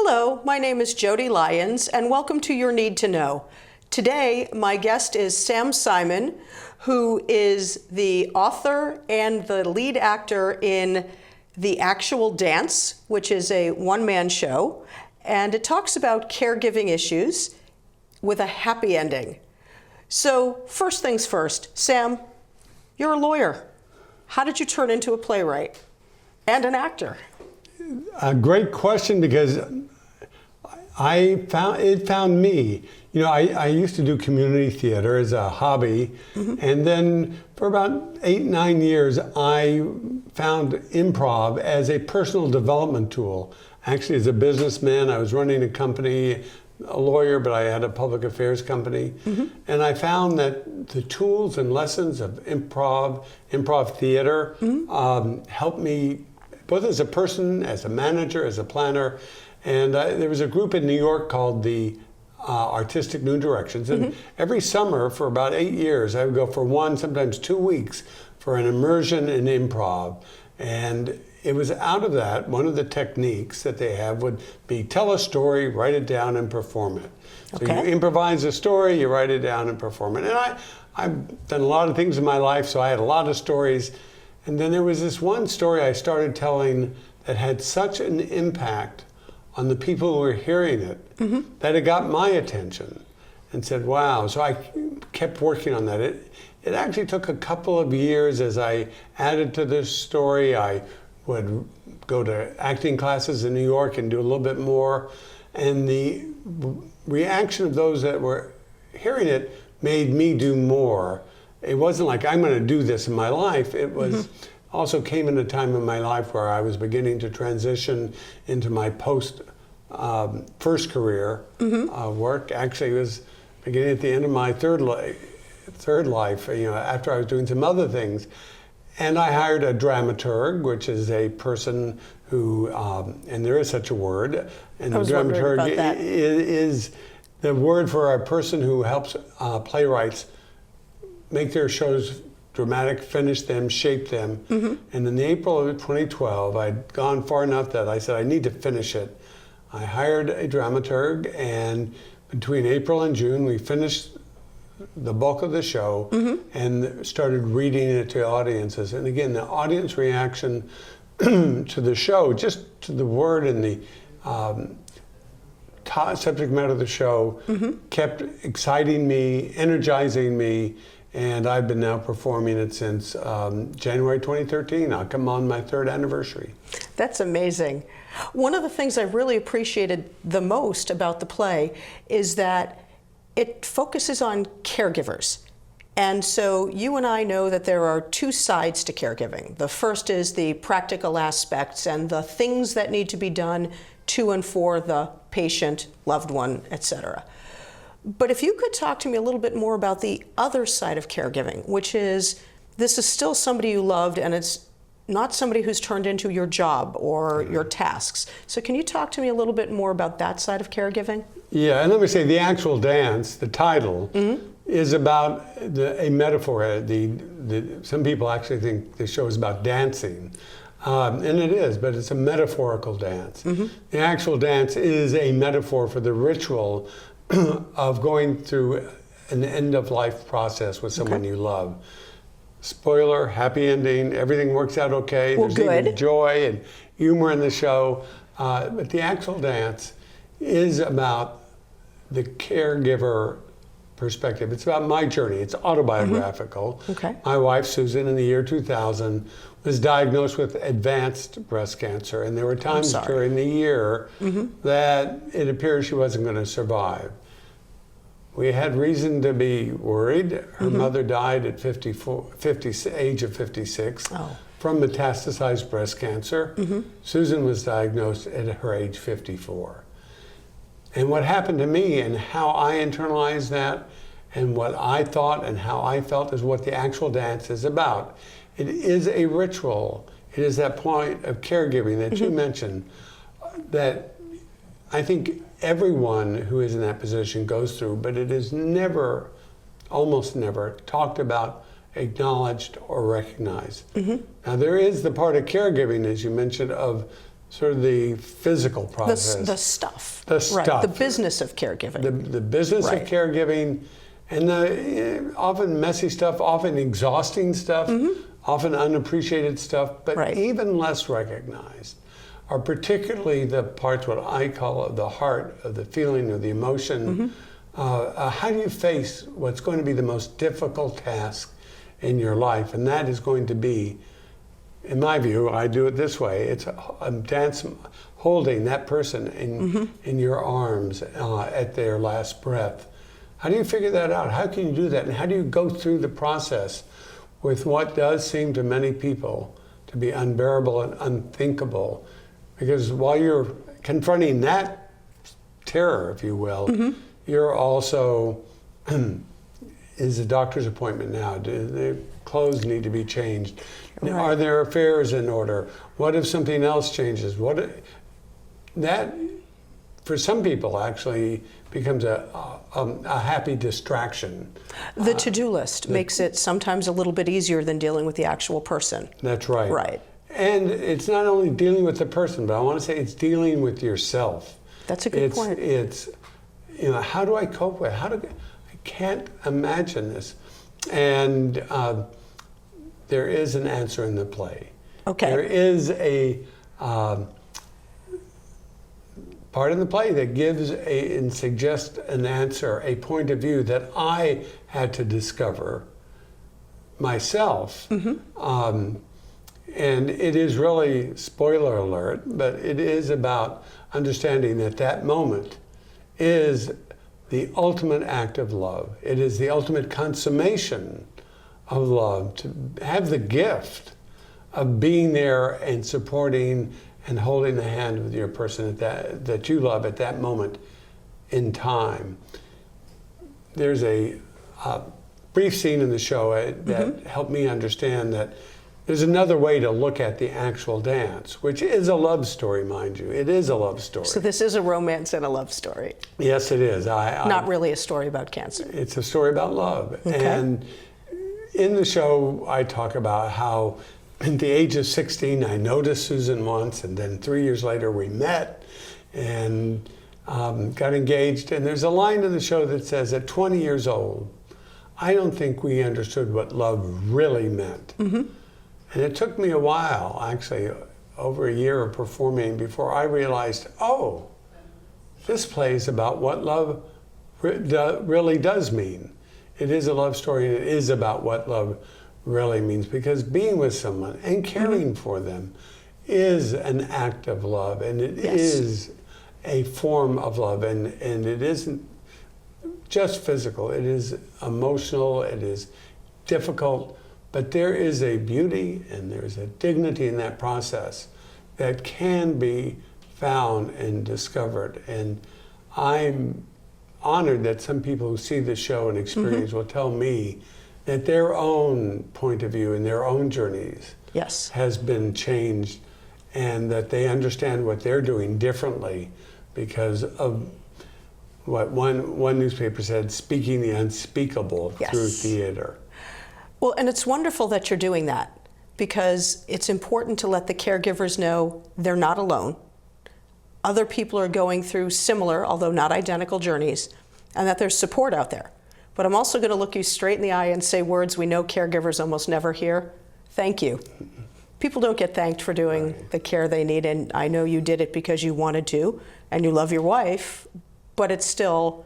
Hello, my name is Jodi Lyons, and welcome to Your Need to Know. Today, my guest is Sam Simon, who is the author and the lead actor in The Actual Dance, which is a one-man show, and it talks about caregiving issues with a happy ending. So, first things first, Sam, you're a lawyer. How did you turn into a playwright and an actor? A great question, because it found me. You know, I used to do community theater as a hobby, and then for about 8-9 years, I found improv as a personal development tool. Actually, as a businessman, I was running a company, a lawyer, but I had a public affairs company, and I found that the tools and lessons of improv theater helped me both as a person, as a manager, as a planner. And there was a group in New York called the Artistic New Directions. And every summer for about 8 years, I would go for 1, sometimes 2 weeks for an immersion in improv. And it was out of that, one of the techniques that they have would be tell a story, write it down, and perform it. So you improvise a story, you write it down, and perform it. And I've done a lot of things in my life, so I had a lot of stories. And then there was this one story I started telling that had such an impact on the people who were hearing it that it got my attention and said, wow. So I kept working on that. It actually took a couple of years as I added to this story. I would go to acting classes in New York and do a little bit more. And the reaction of those that were hearing it made me do more. It wasn't like I'm going to do this in my life. It was also came in a time in my life where I was beginning to transition into my first career work. Actually, it was beginning at the end of my third life. You know, after I was doing some other things, and I hired a dramaturg, which is a person who, and there is such a word, and the dramaturg is the word for a person who helps playwrights make their shows dramatic, finish them, shape them. And in April of 2012, I'd gone far enough that I said, I need to finish it. I hired a dramaturg, and between April and June, we finished the bulk of the show and started reading it to audiences. And again, the audience reaction to the show, just to the word and the subject matter of the show, kept exciting me, energizing me. And I've been now performing it since January 2013. I'll come on my 3rd anniversary. That's amazing. One of the things I really appreciated the most about the play is that it focuses on caregivers. And so you and I know that there are 2 sides to caregiving. The first is the practical aspects and the things that need to be done to and for the patient, loved one, etc. But if you could talk to me a little bit more about the other side of caregiving, which is this is still somebody you loved, and it's not somebody who's turned into your job or your tasks. So can you talk to me a little bit more about that side of caregiving? Yeah, and let me say The Actual Dance, the title, is about a metaphor. Some people actually think the show is about dancing. And it is, but it's a metaphorical dance. The actual dance is a metaphor for the ritual of going through an end-of-life process with someone you love. Spoiler, happy ending, everything works out okay. Well, There's even joy and humor in the show. But the actual dance is about the caregiver perspective. It's about my journey. It's autobiographical. My wife, Susan, in the year 2000, was diagnosed with advanced breast cancer. And there were times during the year that it appeared she wasn't going to survive. We had reason to be worried. Her mother died at age of 56 from metastasized breast cancer. Susan was diagnosed at her age 54. And what happened to me and how I internalized that and what I thought and how I felt is what the actual dance is about. It is a ritual. It is that point of caregiving that you mentioned that I think everyone who is in that position goes through, but it is never, almost never, talked about, acknowledged, or recognized. Now there is the part of caregiving, as you mentioned, of sort of the physical process. The stuff. The Right. stuff. The business of caregiving. The business Right. of caregiving, and the often messy stuff, often exhausting stuff, often unappreciated stuff, but Right. even less recognized are particularly the parts, what I call the heart of the feeling or the emotion. How do you face what's going to be the most difficult task in your life? And that is going to be, in my view, I do it this way. It's a dance holding that person in your arms at their last breath. How do you figure that out? How can you do that? And how do you go through the process with what does seem to many people to be unbearable and unthinkable? Because while you're confronting that terror, if you will, you're also, is a doctor's appointment now? Do the clothes need to be changed? Right. Are their affairs in order? What if something else changes? That, for some people, actually becomes a happy distraction. The to-do list makes it sometimes a little bit easier than dealing with the actual person. That's right. Right. And it's not only dealing with the person, but I want to say it's dealing with yourself. That's a good point. It's, how do I cope with it? I can't imagine this. And there is an answer in the play. Okay. There is a part in the play that gives and suggests an answer, a point of view that I had to discover myself. And it is really, spoiler alert, but it is about understanding that that moment is the ultimate act of love. It is the ultimate consummation of love, to have the gift of being there and supporting and holding the hand with your person that you love at that moment in time. There's a brief scene in the show that helped me understand that there's another way to look at the actual dance, which is a love story, mind you. It is a love story. So this is a romance and a love story. Yes, it is. Not really a story about cancer. It's a story about love. Okay. And in the show, I talk about how at the age of 16, I noticed Susan once, and then 3 years later we met and got engaged. And there's a line in the show that says, at 20 years old, I don't think we understood what love really meant. And it took me a while, actually, over a year of performing before I realized, oh, this play is about what love really does mean. It is a love story, and it is about what love really means, because being with someone and caring for them is an act of love, and it is a form of love, and it isn't just physical, it is emotional, it is difficult, but there is a beauty and there's a dignity in that process that can be found and discovered. And I'm honored that some people who see the show and experience will tell me that their own point of view and their own journeys has been changed, and that they understand what they're doing differently because of what one newspaper said, speaking the unspeakable through theater. Well, and it's wonderful that you're doing that, because it's important to let the caregivers know they're not alone. Other people are going through similar, although not identical, journeys, and that there's support out there. But I'm also going to look you straight in the eye and say words we know caregivers almost never hear. Thank you. People don't get thanked for doing the care they need, and I know you did it because you wanted to, and you love your wife, but it's still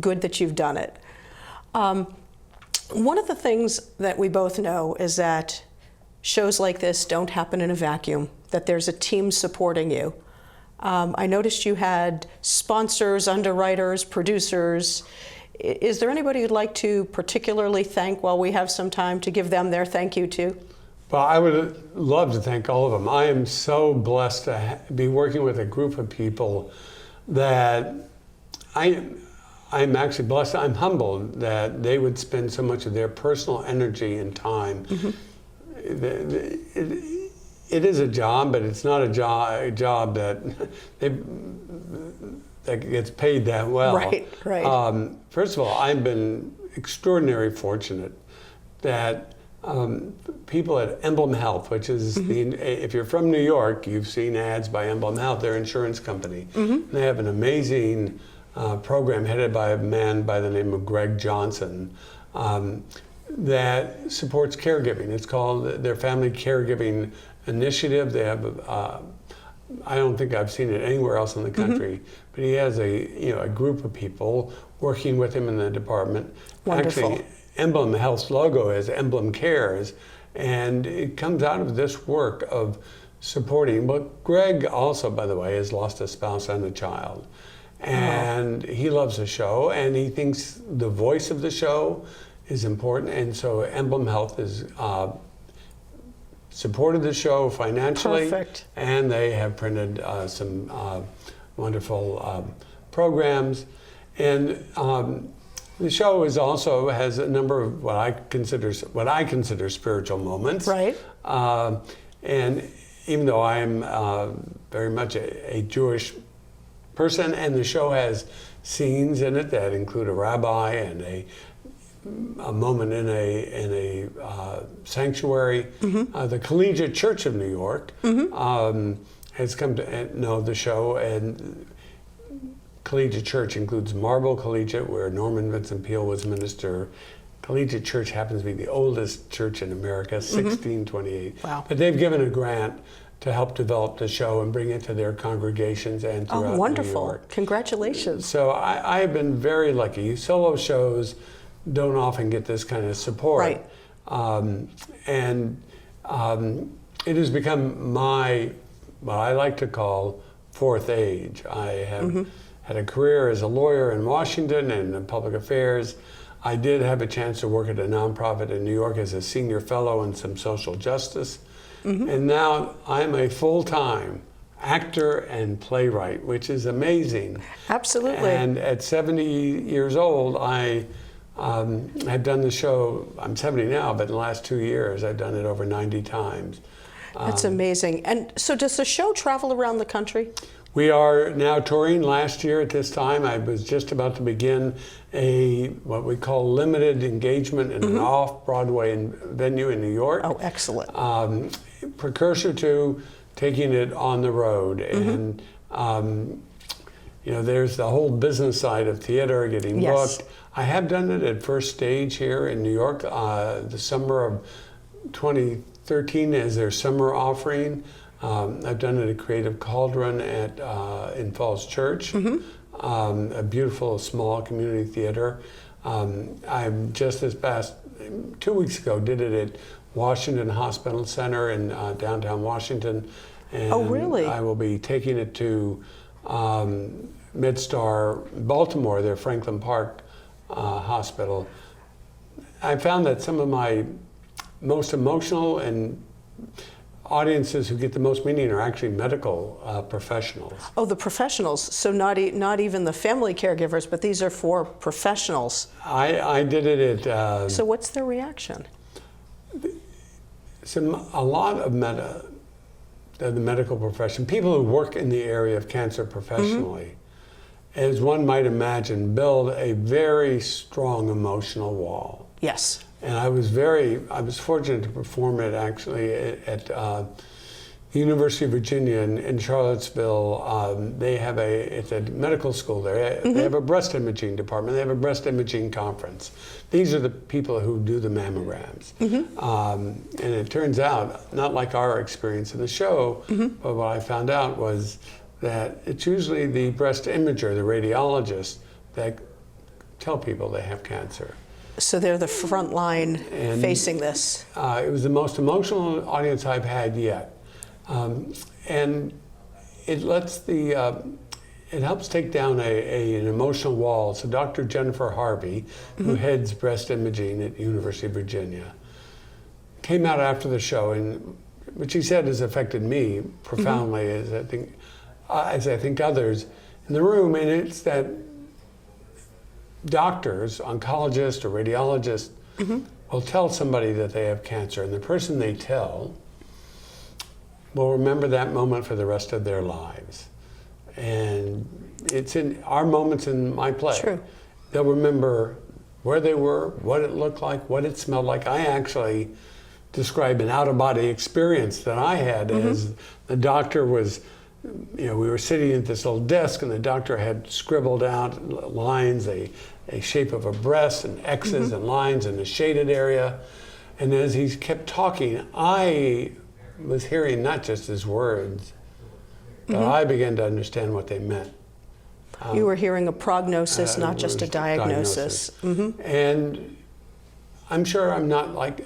good that you've done it. One of the things that we both know is that shows like this don't happen in a vacuum, that there's a team supporting you. I noticed you had sponsors, underwriters, producers. Is there anybody you'd like to particularly thank while we have some time to give them their thank you too? Well, I would love to thank all of them. I am so blessed to be working with a group of people that I'm actually blessed. I'm humbled that they would spend so much of their personal energy and time. It is a job, but it's not a job that that gets paid that well. Right. First of all, I've been extraordinarily fortunate that people at Emblem Health, which is if you're from New York, you've seen ads by Emblem Health, their insurance company. They have an amazing program headed by a man by the name of Greg Johnson that supports caregiving. It's called their Family Caregiving Initiative. They have I don't think I've seen it anywhere else in the country, but he has a group of people working with him in the department. Wonderful. Actually, Emblem Health's logo is Emblem Cares, and it comes out of this work of supporting. But Greg also, by the way, has lost a spouse and a child, and he loves the show, and he thinks the voice of the show is important, and so Emblem Health is supported the show financially. Perfect. And they have printed some wonderful programs. And the show has a number of what I consider spiritual moments. Right. And even though I am very much a Jewish person, and the show has scenes in it that include a rabbi and a moment in a sanctuary. The Collegiate Church of New York has come to know the show, and Collegiate Church includes Marble Collegiate, where Norman Vincent Peale was minister. Collegiate Church happens to be the oldest church in America, 1628. Wow. But they've given a grant to help develop the show and bring it to their congregations and throughout New wonderful. York. Congratulations. So I have been very lucky. Solo shows don't often get this kind of support. Right. It has become what I like to call fourth age. I have had a career as a lawyer in Washington and in public affairs. I did have a chance to work at a nonprofit in New York as a senior fellow in some social justice. And now I'm a full-time actor and playwright, which is amazing. Absolutely. And at 70 years old, I have done the show. I'm 70 now, but in the last 2 years, I've done it over 90 times. That's amazing. And so does the show travel around the country? We are now touring. Last year at this time, I was just about to begin what we call limited engagement in an off-Broadway venue in New York. Oh, excellent. Precursor to taking it on the road. And there's the whole business side of theater, getting booked. I have done it at First Stage here in New York. The summer of 2013 as their summer offering. I've done it at Creative Cauldron in Falls Church, a beautiful small community theater. I'm just this past 2 weeks ago did it at Washington Hospital Center in downtown Washington. And oh, really? I will be taking it to MidStar Baltimore, their Franklin Park hospital. I found that some of my most emotional and audiences who get the most meaning are actually medical professionals. Oh, the professionals. So not even the family caregivers, but these are for professionals. I did it at... So what's their reaction? A lot of the medical profession, people who work in the area of cancer professionally, as one might imagine, build a very strong emotional wall. Yes. And I was fortunate to perform it actually at the University of Virginia in Charlottesville. It's a medical school there. They have a breast imaging department. They have a breast imaging conference. These are the people who do the mammograms. And it turns out, not like our experience in the show, but what I found out was that it's usually the breast imager, the radiologist, that tell people they have cancer. So they're the front line facing this. It was the most emotional audience I've had yet. And it helps take down an emotional wall. So Dr. Jennifer Harvey, who heads breast imaging at the University of Virginia, came out after the show, and what she said has affected me profoundly, as I think others in the room, and it's that doctors, oncologists or radiologists will tell somebody that they have cancer, and the person they tell will remember that moment for the rest of their lives. And it's in our moments in my play. True. They'll remember where they were, what it looked like, what it smelled like. I actually describe an out-of-body experience that I had as the doctor was, we were sitting at this little desk and the doctor had scribbled out lines, a shape of a breast and X's and lines in a shaded area. And as he kept talking, I was hearing not just his words, but I began to understand what they meant. You were hearing a prognosis, not just a diagnosis. And I'm sure I'm not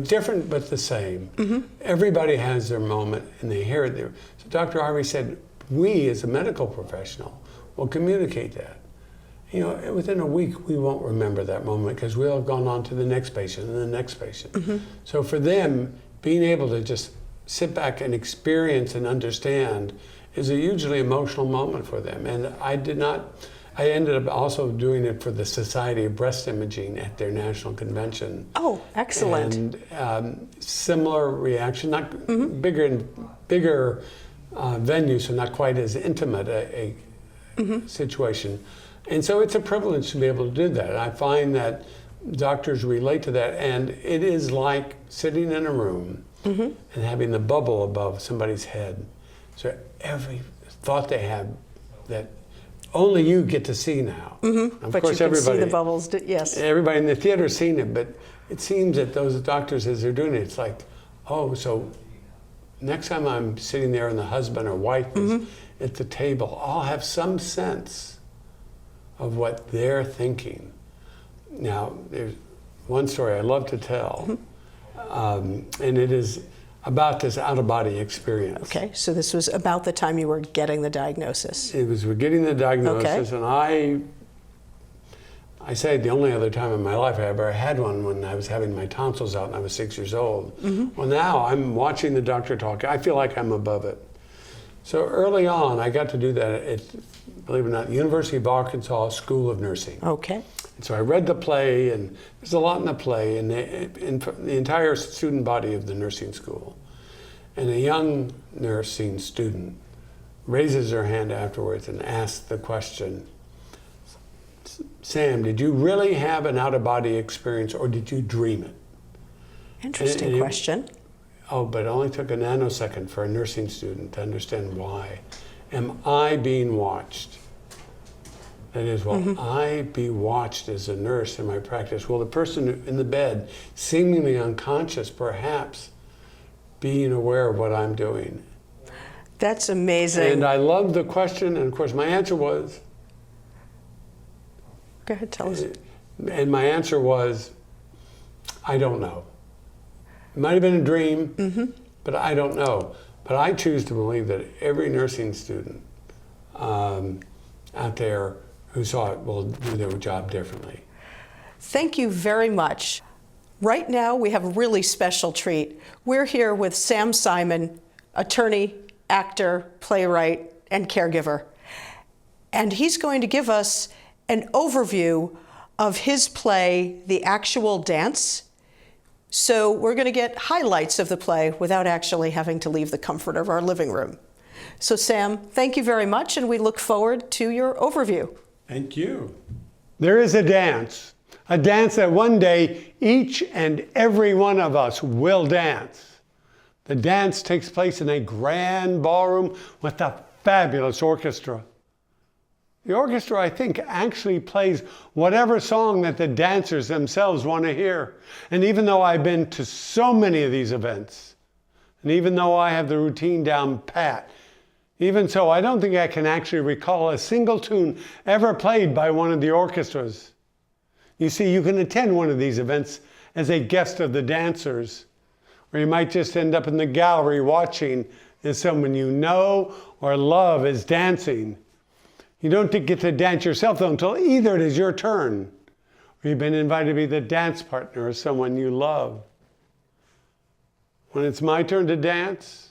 different but the same. Everybody has their moment and they hear it. So Dr. Harvey said, we as a medical professional will communicate that. Within a week we won't remember that moment because we'll have gone on to the next patient and the next patient. So for them, being able to just sit back and experience and understand is a hugely emotional moment for them. And I ended up also doing it for the Society of Breast Imaging at their national convention. Oh, excellent. And similar reaction, not bigger venue, so not quite as intimate a situation. And so it's a privilege to be able to do that. I find that doctors relate to that, and it is like sitting in a room and having the bubble above somebody's head. So every thought they have that only you get to see now. Of but course, you can everybody, see the bubbles, yes. Everybody in the theater has seen it, but it seems that those doctors, as they're doing it, it's like, oh, so next time I'm sitting there and the husband or wife is at the table, I'll have some sense of what they're thinking. Now, there's one story I love to tell, and it is about this out-of-body experience. Okay, so this was about the time you were getting the diagnosis. It was we're getting the diagnosis, and I say the only other time in my life I ever had one when I was having my tonsils out and I was 6 years old. Well, now I'm watching the doctor talk. I feel like I'm above it. So early on, I got to do that at, believe it or not, University of Arkansas School of Nursing. Okay. And so I read the play, and there's a lot in the play, and the entire student body of the nursing school. And a young nursing student raises her hand afterwards and asks the question, Sam, did you really have an out-of-body experience, or did you dream it? Interesting question. But it only took a nanosecond for a nursing student to understand why. Am I being watched? That is, will I be watched as a nurse in my practice? Will the person in the bed, seemingly unconscious perhaps, being aware of what I'm doing? That's amazing. And I loved the question, and of course my answer was... Go ahead, tell us. And my answer was, I don't know. It might have been a dream, but I don't know. But I choose to believe that every nursing student out there who saw it will do their job differently. Thank you very much. Right now, we have a really special treat. We're here with Sam Simon, attorney, actor, playwright, and caregiver. And he's going to give us an overview of his play, The Actual Dance. So we're going to get highlights of the play without actually having to leave the comfort of our living room. So Sam, thank you very much, and we look forward to your overview. Thank you. There is a dance that one day each and every one of us will dance. The dance takes place in a grand ballroom with a fabulous orchestra. The orchestra, I think, actually plays whatever song that the dancers themselves want to hear. And even though I've been to so many of these events, and even though I have the routine down pat, even so, I don't think I can actually recall a single tune ever played by one of the orchestras. You see, you can attend one of these events as a guest of the dancers, or you might just end up in the gallery watching as someone you know or love is dancing. You don't get to dance yourself, though, until either it is your turn, or you've been invited to be the dance partner of someone you love. When it's my turn to dance,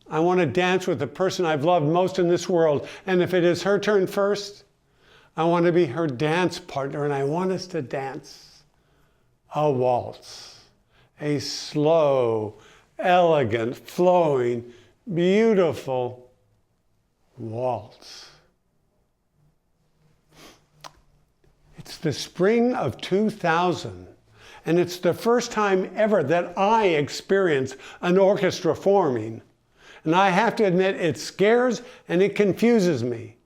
I want to dance with the person I've loved most in this world. And if it is her turn first, I want to be her dance partner, and I want us to dance a waltz, a slow, elegant, flowing, beautiful waltz. the spring of 2000, and it's the first time ever that I experience an orchestra forming. And I have to admit, it scares and it confuses me.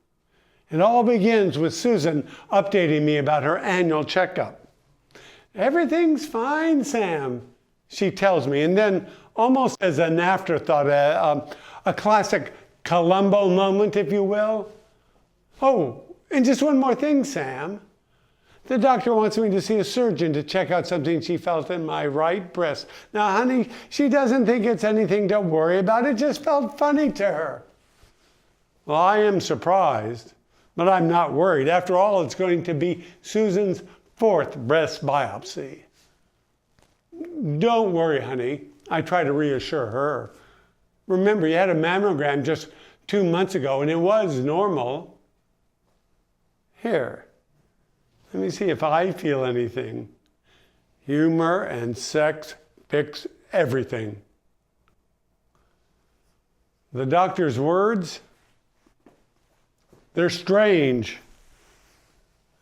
It all begins with Susan updating me about her annual checkup. "Everything's fine, Sam," she tells me, and then almost as an afterthought, a classic Columbo moment, if you will. "Oh, and just one more thing, Sam. The doctor wants me to see a surgeon to check out something she felt in my right breast. Now, honey, she doesn't think it's anything to worry about. It just felt funny to her." Well, I am surprised, but I'm not worried. After all, it's going to be Susan's 4th breast biopsy. "Don't worry, honey," I try to reassure her. "Remember, you had a mammogram just 2 months ago, and it was normal. Here, let me see if I feel anything." Humor and sex fix everything. The doctor's words, they're strange.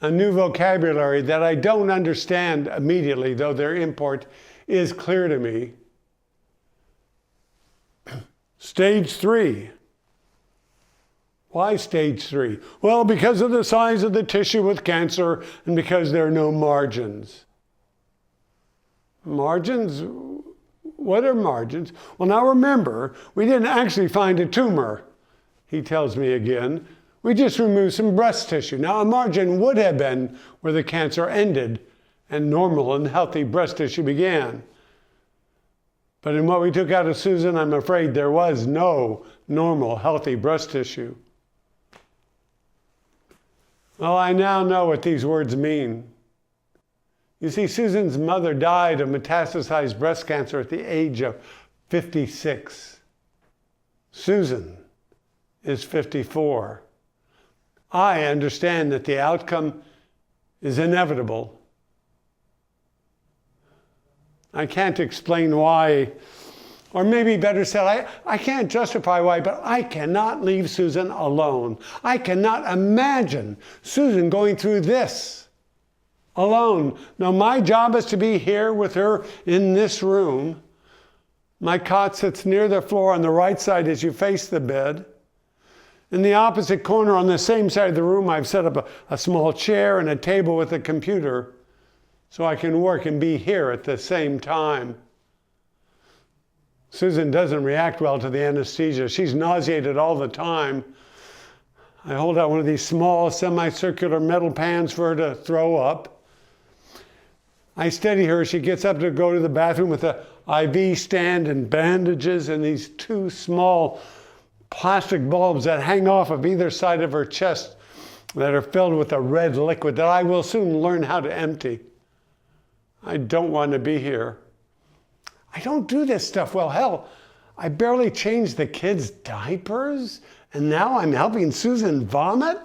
A new vocabulary that I don't understand immediately, though their import is clear to me. Stage 3. Why stage 3? Well, because of the size of the tissue with cancer and because there are no margins. Margins? What are margins? Well, now remember, we didn't actually find a tumor, he tells me again. We just removed some breast tissue. Now, a margin would have been where the cancer ended and normal and healthy breast tissue began. But in what we took out of Susan, I'm afraid there was no normal, healthy breast tissue. Well, I now know what these words mean. You see, Susan's mother died of metastasized breast cancer at the age of 56. Susan is 54. I understand that the outcome is inevitable. I can't explain why, or maybe better said, I can't justify why, but I cannot leave Susan alone. I cannot imagine Susan going through this alone. Now, my job is to be here with her in this room. My cot sits near the floor on the right side as you face the bed. In the opposite corner on the same side of the room, I've set up a small chair and a table with a computer so I can work and be here at the same time. Susan doesn't react well to the anesthesia. She's nauseated all the time. I hold out one of these small semicircular metal pans for her to throw up. I steady her as she gets up to go to the bathroom with an IV stand and bandages and these 2 small plastic bulbs that hang off of either side of her chest that are filled with a red liquid that I will soon learn how to empty. I don't want to be here. I don't do this stuff well. Hell, I barely changed the kids' diapers, and now I'm helping Susan vomit?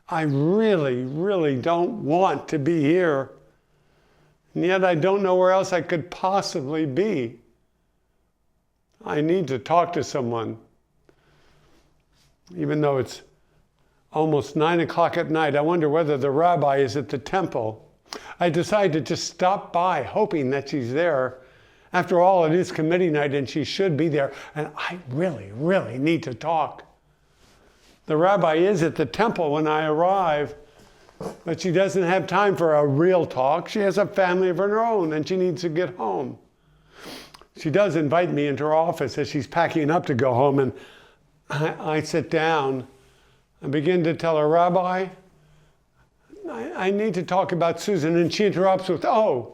I really, really don't want to be here. And yet I don't know where else I could possibly be. I need to talk to someone. Even though it's almost 9 o'clock at night, I wonder whether the rabbi is at the temple. I decide to just stop by, hoping that she's there. After all, it is committee night and she should be there, and I really, really need to talk. The rabbi is at the temple when I arrive, but she doesn't have time for a real talk. She has a family of her own and she needs to get home. She does invite me into her office as she's packing up to go home, and I sit down and begin to tell her, "Rabbi, I need to talk about Susan." And she interrupts with, "Oh,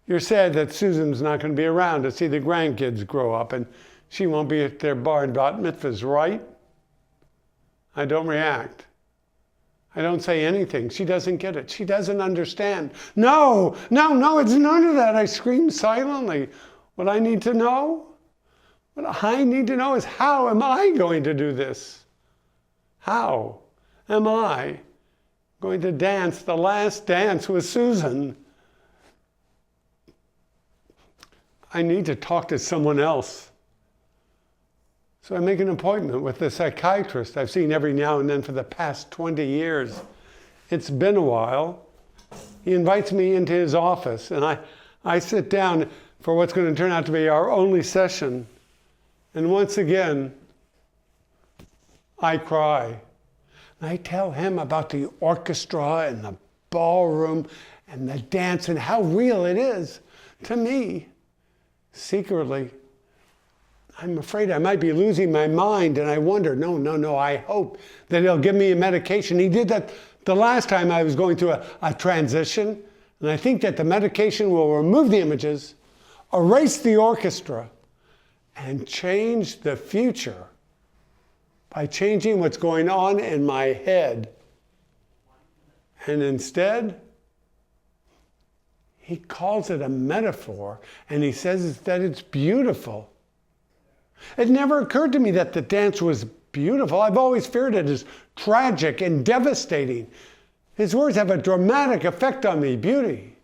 you're sad that Susan's not going to be around to see the grandkids grow up, and she won't be at their bar and bat mitzvahs, right?" I don't react. I don't say anything. She doesn't get it. She doesn't understand. No, it's none of that. I scream silently. What I need to know is, how am I going to do this? How am I going to dance the last dance with Susan? I need to talk to someone else. So I make an appointment with the psychiatrist I've seen every now and then for the past 20 years. It's been a while. he invites me into his office, and I sit down for what's going to turn out to be our only session. And once again, I cry. And I tell him about the orchestra and the ballroom and the dance and how real it is to me. Secretly, I'm afraid I might be losing my mind, and I wonder, no, I hope that he'll give me a medication. He did that the last time I was going through a transition, and I think that the medication will remove the images, erase the orchestra, and change the future by changing what's going on in my head. And instead, he calls it a metaphor, and he says that it's beautiful. It never occurred to me that the dance was beautiful. I've always feared it as tragic and devastating. His words have a dramatic effect on me. Beauty,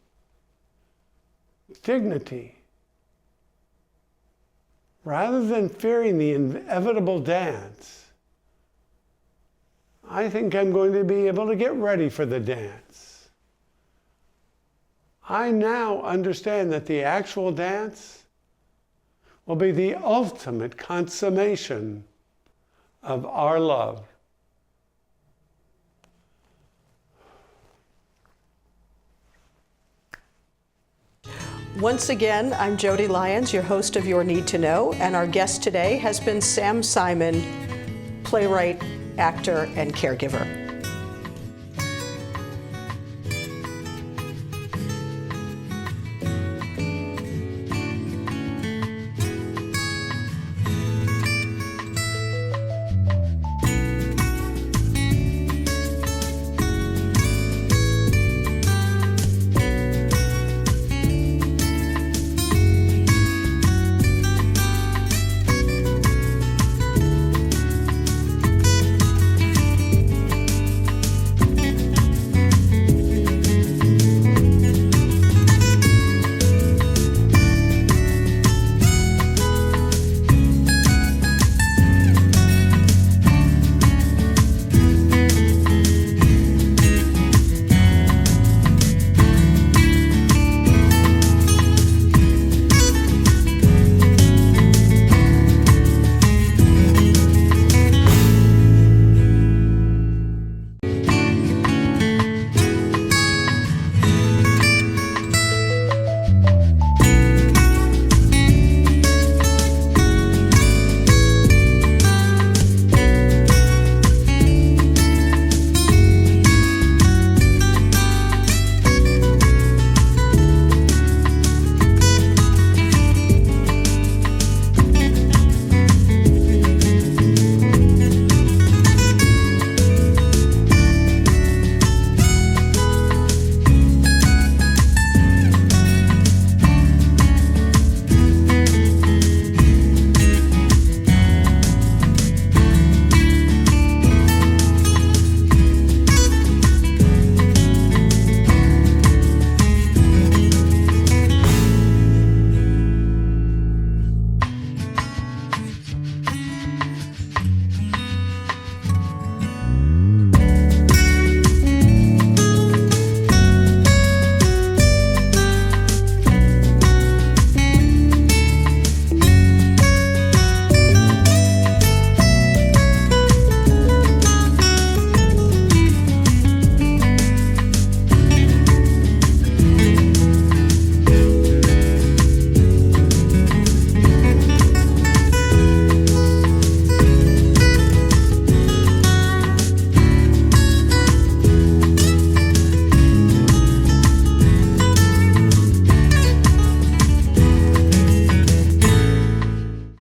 dignity. Rather than fearing the inevitable dance, I think I'm going to be able to get ready for the dance. I now understand that the actual dance will be the ultimate consummation of our love. Once again, I'm Jodi Lyons, your host of Your Need to Know, and our guest today has been Sam Simon, playwright, actor, and caregiver.